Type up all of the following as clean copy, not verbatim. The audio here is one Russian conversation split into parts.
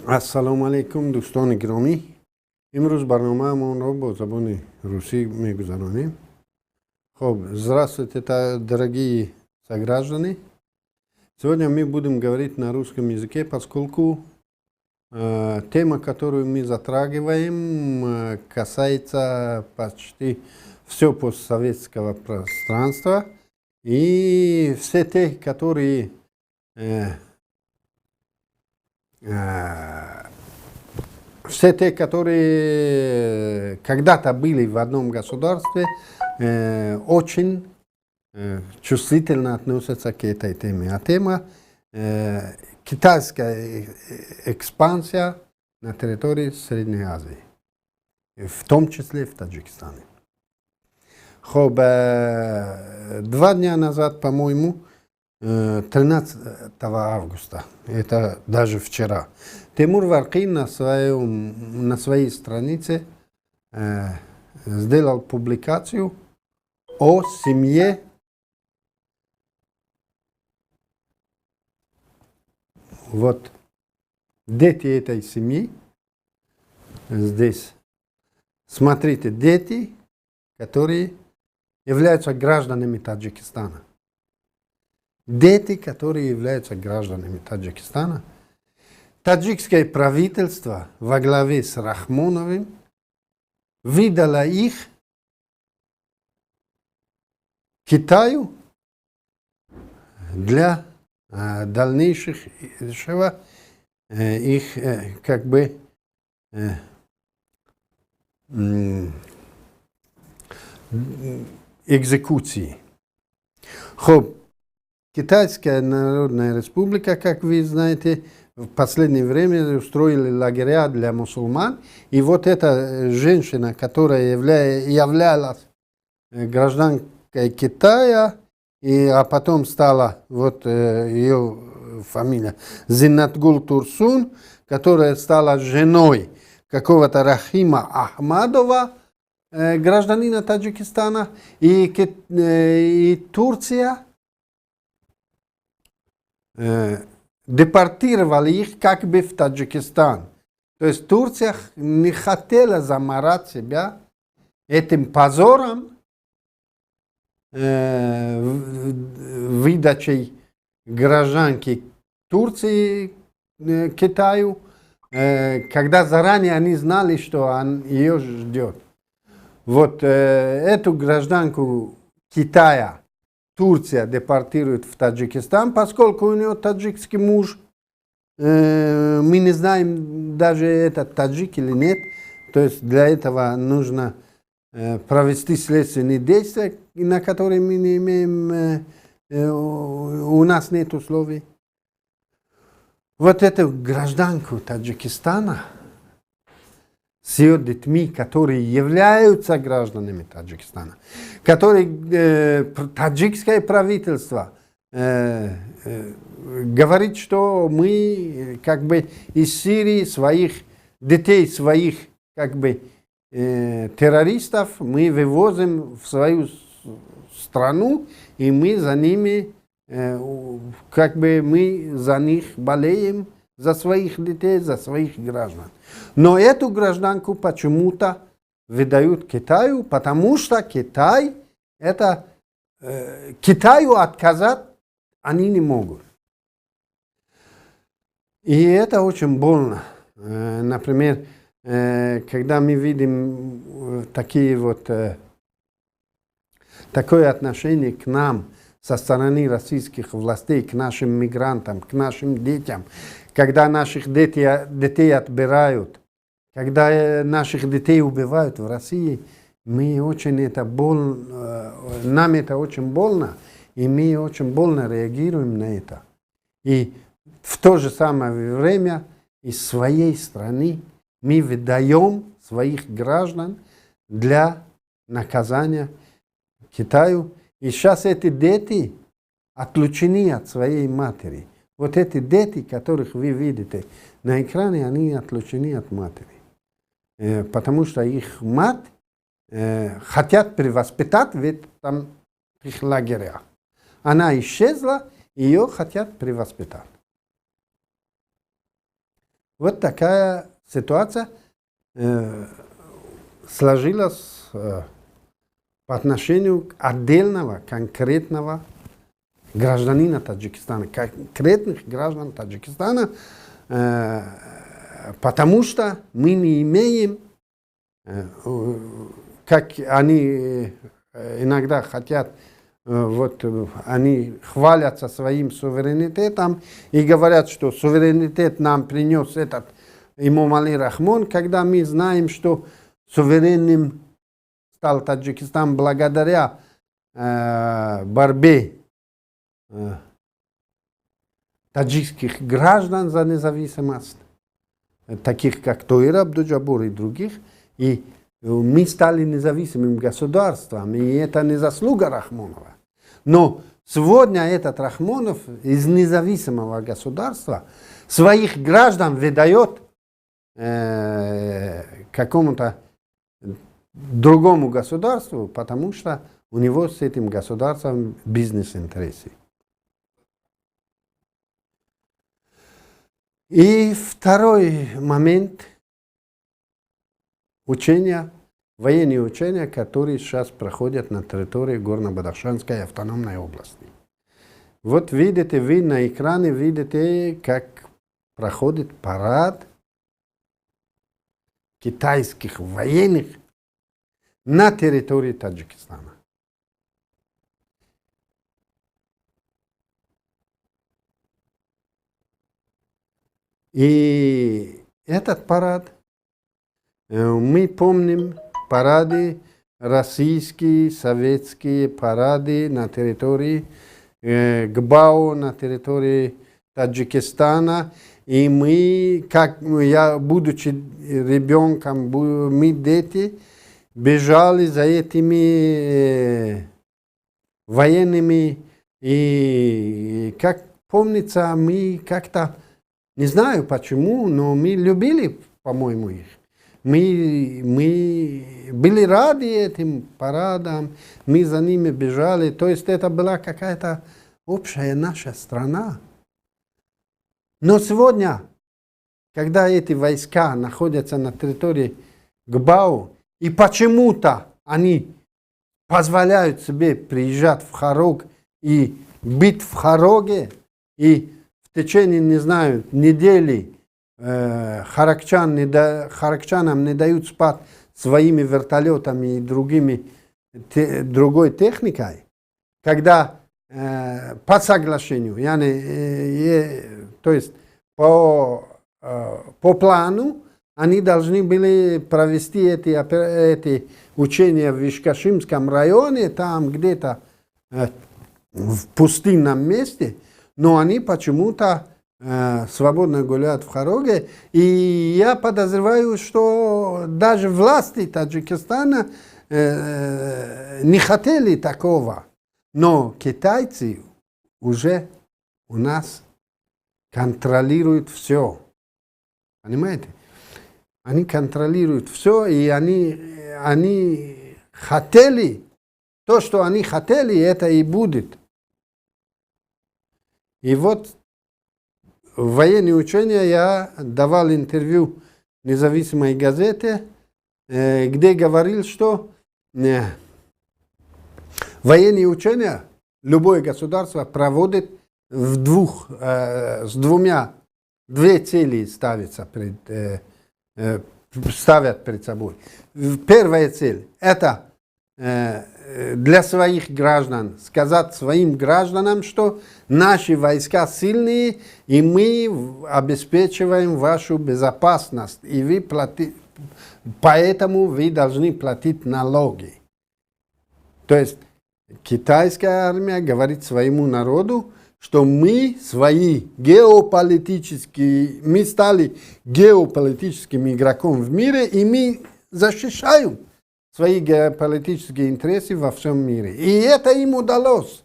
Ассаламу алейкум, дӯстони гиромӣ. Имрӯз барномаамонро бо забони русӣ мегузаронем. Хоб, здравствуйте, дорогие сограждане. Сегодня мы будем говорить на русском языке, поскольку тема, которую мы затрагиваем, касается почти всего постсоветского пространства. И все те, которые когда-то были в одном государстве, очень чувствительно относятся к этой теме. А тема китайская экспансия на территории Средней Азии, в том числе в Таджикистане. Хоб, 2 дня назад, по-моему, 13 августа, это даже вчера, Тимур Варқи на своей странице сделал публикацию о семье вот дети этой семьи. Здесь смотрите, дети, которые являются гражданами Таджикистана. Дети, которые являются гражданами Таджикистана. Таджикское правительство во главе с Рахмоновым выдало их Китаю для дальнейшего их как бы экзекуции. Хоб, Китайская Народная Республика, как вы знаете, в последнее время устроили лагеря для мусульман. И вот эта женщина, которая являлась гражданкой Китая, а потом стала, вот ее фамилия, Зиннатгул Турсун, которая стала женой какого-то Рахима Ахмадова, гражданина Таджикистана, и Турция депортировали их как бы в Таджикистан. То есть Турция не хотела заморать себя этим позором выдачей гражданки Турции Китаю, когда заранее они знали, что ее ждет. Вот эту гражданку Китая Турция депортирует в Таджикистан, поскольку у нее таджикский муж. Мы не знаем, даже этот таджик или нет. То есть для этого нужно провести следственные действия, на которые мы не имеем, у нас нет условий. Вот эту гражданку Таджикистана с ее детьми, которые являются гражданами Таджикистана, которые таджикское правительство говорит, что мы как бы из Сирии своих детей, своих как бы террористов мы вывозим в свою страну, и мы за ними, как бы мы за них болеем, за своих детей, за своих граждан. Но эту гражданку почему-то выдают Китаю, потому что Китай, Китаю отказать они не могут. И это очень больно. Например, когда мы видим такое отношение к нам со стороны российских властей, к нашим мигрантам, к нашим детям, когда наших детей отбирают, когда наших детей убивают в России, нам это очень больно, и мы очень больно реагируем на это. И в то же самое время из своей страны мы выдаем своих граждан для наказания Китаю. И сейчас эти дети отлучены от своей матери. Вот эти дети, которых вы видите на экране, они отлучены от матери. Потому что их мать хотят перевоспитать в этом лагерях. Она исчезла, ее хотят перевоспитать. Вот такая ситуация сложилась по отношению к отдельного, конкретного гражданина Таджикистана, конкретных граждан Таджикистана, потому что мы не имеем, как они иногда хотят, вот они хвалятся своим суверенитетом и говорят, что суверенитет нам принес этот имам Али Рахмон, когда мы знаем, что суверенным стал Таджикистан благодаря борьбе таджикских граждан за независимость, таких как Тоир Абду-Джабур и других, и мы стали независимым государством, и это не заслуга Рахмонова. Но сегодня этот Рахмонов из независимого государства своих граждан выдает какому-то другому государству, потому что у него с этим государством бизнес-интересы. И второй момент учения, военные учения, которые сейчас проходят на территории Горно-Бадахшанской автономной области. Вот видите, вы на экране видите, как проходит парад китайских военных на территории Таджикистана. И этот парад, мы помним парады, российские, советские парады на территории ГБАУ, на территории Таджикистана. И мы, как я, будучи ребенком, мы дети, бежали за этими военными. И, как помнится, мы как-то, не знаю почему, но мы любили, по-моему, их. Мы были рады этим парадам, мы за ними бежали. То есть это была какая-то общая наша страна. Но сегодня, когда эти войска находятся на территории ГБАУ, и почему-то они позволяют себе приезжать в Хорог и бить в Хороге, и в течение, не знаю, недели харакчанам не дают спать своими вертолетами и другой техникой, когда по соглашению, то есть по плану, они должны были провести эти учения в Ишкашимском районе, там где-то в пустынном месте, но они почему-то свободно гуляют в Хороге. И я подозреваю, что даже власти Таджикистана не хотели такого. Но китайцы уже у нас контролируют все. Понимаете? Они контролируют все, и они хотели, то, что они хотели, это и будет. И вот в военные учения я давал интервью независимой газете, где говорил, что военные учения любое государство проводит две цели ставят перед собой. Первая цель – это для своих граждан сказать своим гражданам, что наши войска сильные, и мы обеспечиваем вашу безопасность, и поэтому вы должны платить налоги. То есть китайская армия говорит своему народу, что мы стали геополитическим игроком в мире, и мы защищаем свои геополитические интересы во всем мире. И это им удалось.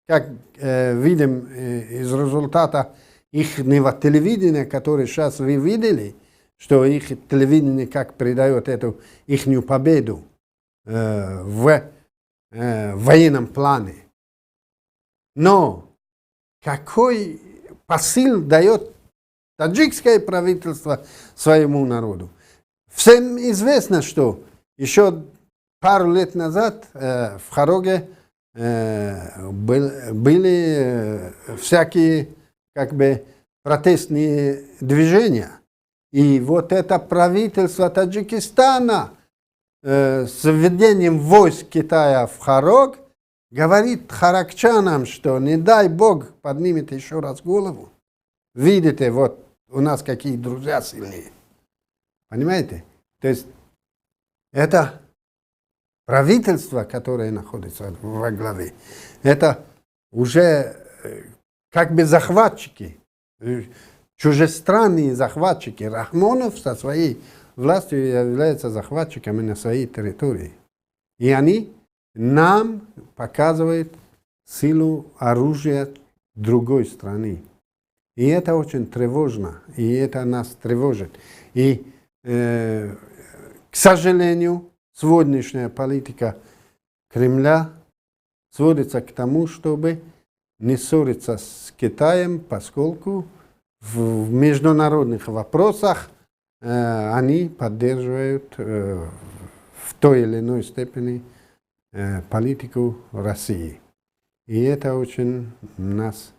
Как видим из результата их телевидения, которое сейчас вы видели, что их телевидение как передает эту их победу в военном плане. Но какой посыл дает таджикское правительство своему народу. Всем известно, что еще пару лет назад в Хароге были всякие как бы протестные движения. И вот это правительство Таджикистана с введением войск Китая в Харог говорит харакчанам, что не дай Бог поднимет еще раз голову. Видите, вот у нас какие друзья сильные. Понимаете? То есть это правительство, которое находится во главе, это уже как бы захватчики, чужестранные захватчики. Рахмонов со своей властью является захватчиками на своей территории. И они нам показывают силу оружия другой страны. И это очень тревожно, и это нас тревожит. И, к сожалению, сегодняшняя политика Кремля сводится к тому, чтобы не ссориться с Китаем, поскольку в международных вопросах они поддерживают в той или иной степени политику России. И это очень нас,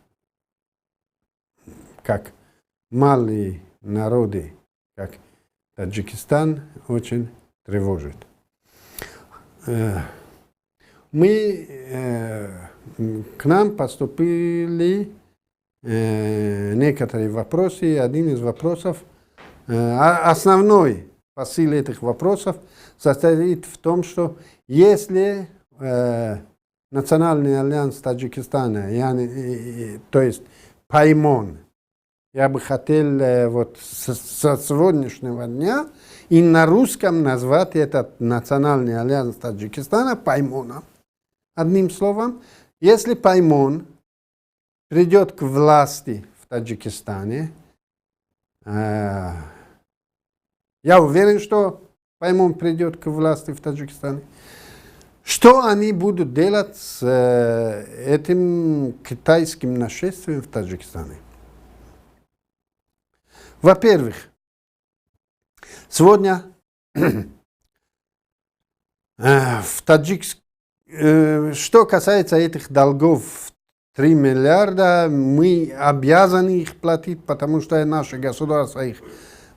как малые народы, как Таджикистан, очень тревожит. К нам поступили некоторые вопросы. Один из вопросов, основной посыл этих вопросов состоит в том, что если Национальный альянс Таджикистана, то есть Паймон, я бы хотел вот со сегодняшнего дня и на русском назвать этот Национальный альянс Таджикистана Паймоном. Одним словом, если Паймон придет к власти в Таджикистане, я уверен, что Паймон придет к власти в Таджикистане, что они будут делать с этим китайским нашествием в Таджикистане? Во-первых, сегодня что касается этих долгов 3 миллиарда, мы обязаны их платить, потому что наше государство их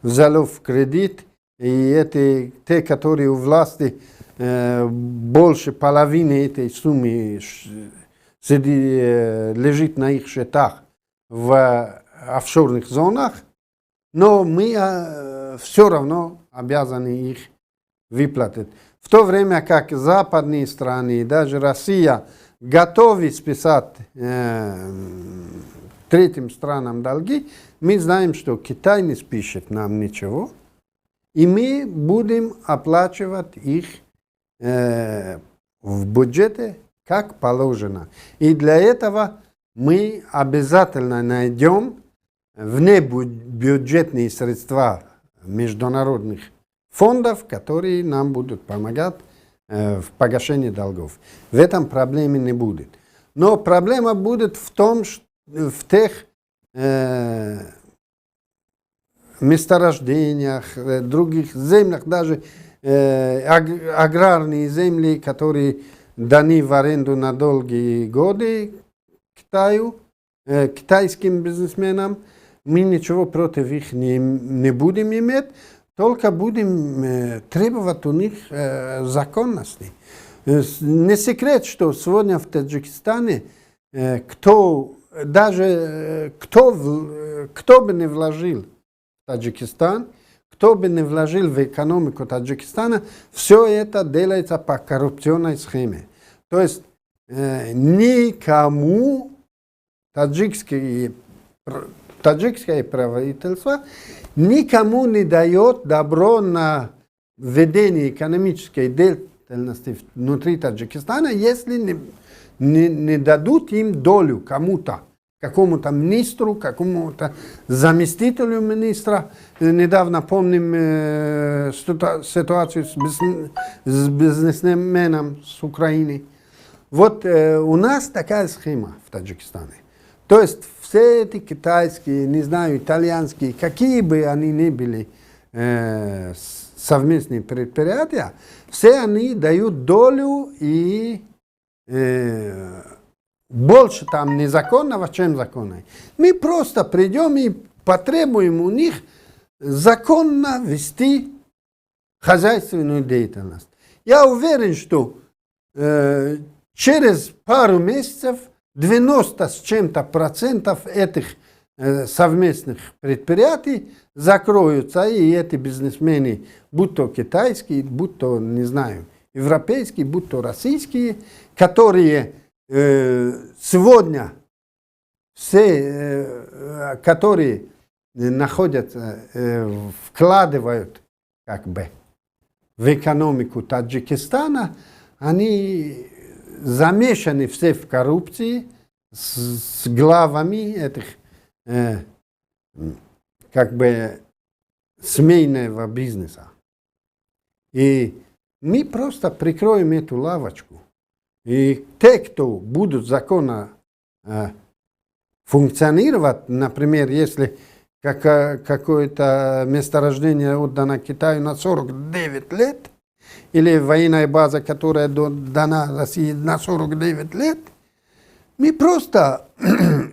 взяло в кредит, и это те, которые у власти, больше половины этой суммы лежит на их счетах в офшорных зонах, но мы все равно обязаны их выплатить. В то время как западные страны, даже Россия, готовы списать третьим странам долги, мы знаем, что Китай не спишет нам ничего, и мы будем оплачивать их в бюджете как положено. И для этого мы обязательно найдем внебюджетные средства международных фондов, которые нам будут помогать в погашении долгов. В этом проблемы не будет. Но проблема будет в том, что в тех месторождениях, других землях, даже аграрные земли, которые даны в аренду на долгие годы Китаю, китайским бизнесменам, мы ничего против них не будем иметь, только будем требовать у них законности. Не секрет, что сегодня в Таджикистане кто бы не вложил в Таджикистан, кто бы не вложил в экономику Таджикистана, все это делается по коррупционной схеме. То есть никому таджикское правительство никому не дает добро на ведение экономической деятельности внутри Таджикистана, если не дадут им долю кому-то, какому-то министру, какому-то заместителю министра. Недавно помним ситуацию с бизнесменом с Украины. Вот у нас такая схема в Таджикистане. То есть все эти китайские, не знаю, итальянские, какие бы они ни были совместные предприятия, все они дают долю и больше там незаконного, чем законного. Мы просто придем и потребуем у них законно вести хозяйственную деятельность. Я уверен, что через пару месяцев 90 с чем-то процентов этих совместных предприятий закроются, и эти бизнесмены, будь то китайские, будь то, не знаю, европейские, будь то российские, которые сегодня все, которые находятся, вкладывают как бы в экономику Таджикистана, они замешаны все в коррупции с главами этих как бы семейного бизнеса. И мы просто прикроем эту лавочку. И те, кто будут законно функционировать, например, если какое-то месторождение отдано Китаю на 49 лет, или военная база, которая дана России на 49 лет, мы просто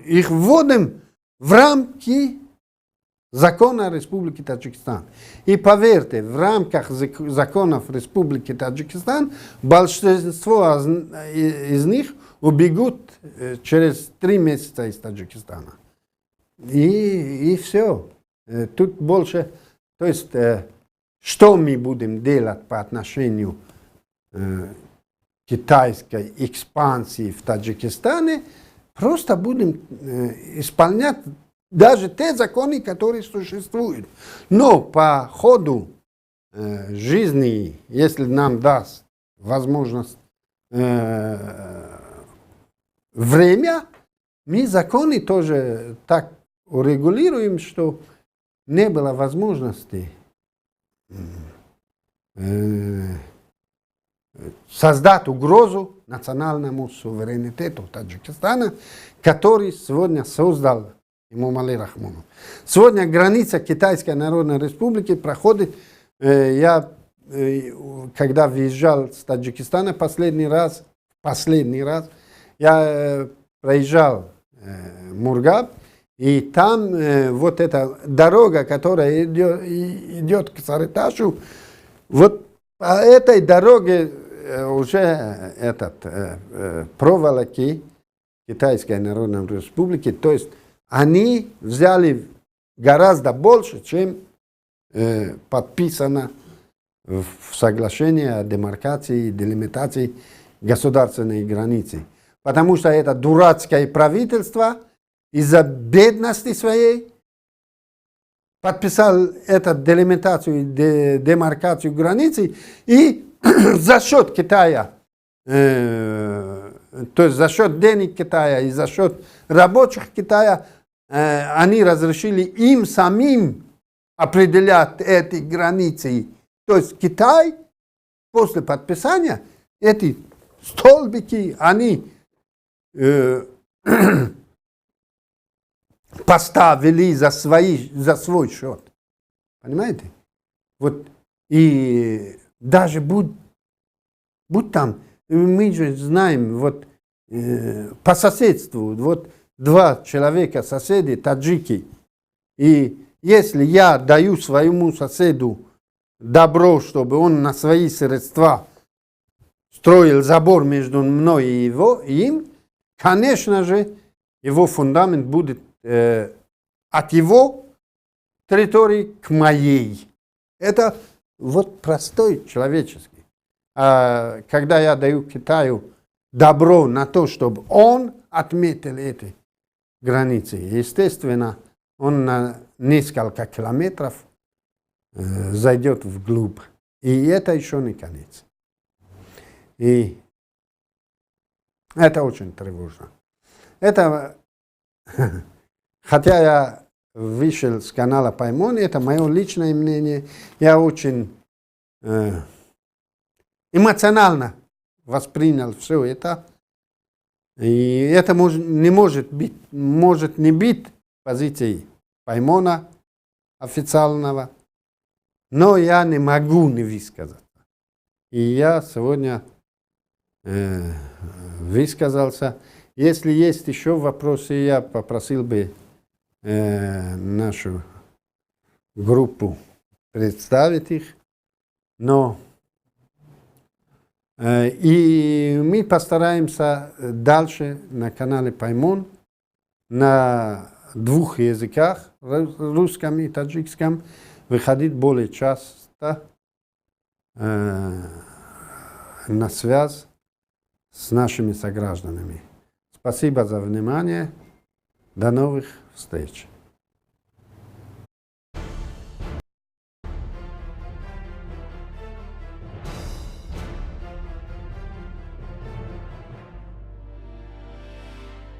их вводим в рамки закона Республики Таджикистан. И поверьте, в рамках законов Республики Таджикистан большинство из них убегут через 3 месяца из Таджикистана. И все. Тут больше, то есть, что мы будем делать по отношению к китайской экспансии в Таджикистане, просто будем исполнять даже те законы, которые существуют. Но по ходу жизни, если нам даст возможность время, мы законы тоже так урегулируем, что не было возможности создать угрозу национальному суверенитету Таджикистана, который сегодня создал Эмомали Рахмонов. Сегодня граница Китайской Народной Республики проходит, я когда въезжал с Таджикистана последний раз, я проезжал Мургаб, и там вот эта дорога, которая идет к Сарыташу, вот по этой дороге уже проволоки Китайской Народной Республики, то есть они взяли гораздо больше, чем подписано в соглашении о демаркации и делимитации государственной границы. Потому что это дурацкое правительство из-за бедности своей подписал эту делимитацию и демаркацию границы, и за счет Китая, то есть за счет денег Китая и за счет рабочих Китая, они разрешили им самим определять эти границы. То есть Китай после подписания эти столбики, они поставили за свой счет. Понимаете? Вот. И даже будь там, мы же знаем, вот по соседству, вот 2 человека, соседи, таджики, и если я даю своему соседу добро, чтобы он на свои средства строил забор между мной и им, конечно же, его фундамент будет от его территории к моей. Это вот простой человеческий. А когда я даю Китаю добро на то, чтобы он отметил эти границы, естественно, он на несколько километров зайдет вглубь. И это еще не конец. И это очень тревожно. Это, хотя я вышел с канала Паймон, это мое личное мнение, я очень эмоционально воспринял все это. И это может не быть позицией Паймона официального, но я не могу не высказать. И я сегодня высказался. Если есть еще вопросы, я попросил бы нашу группу представить их. Но и мы постараемся дальше на канале Паймон на двух языках, русском и таджикском, выходить более часто на связь с нашими согражданами. Спасибо за внимание. До новых встреч.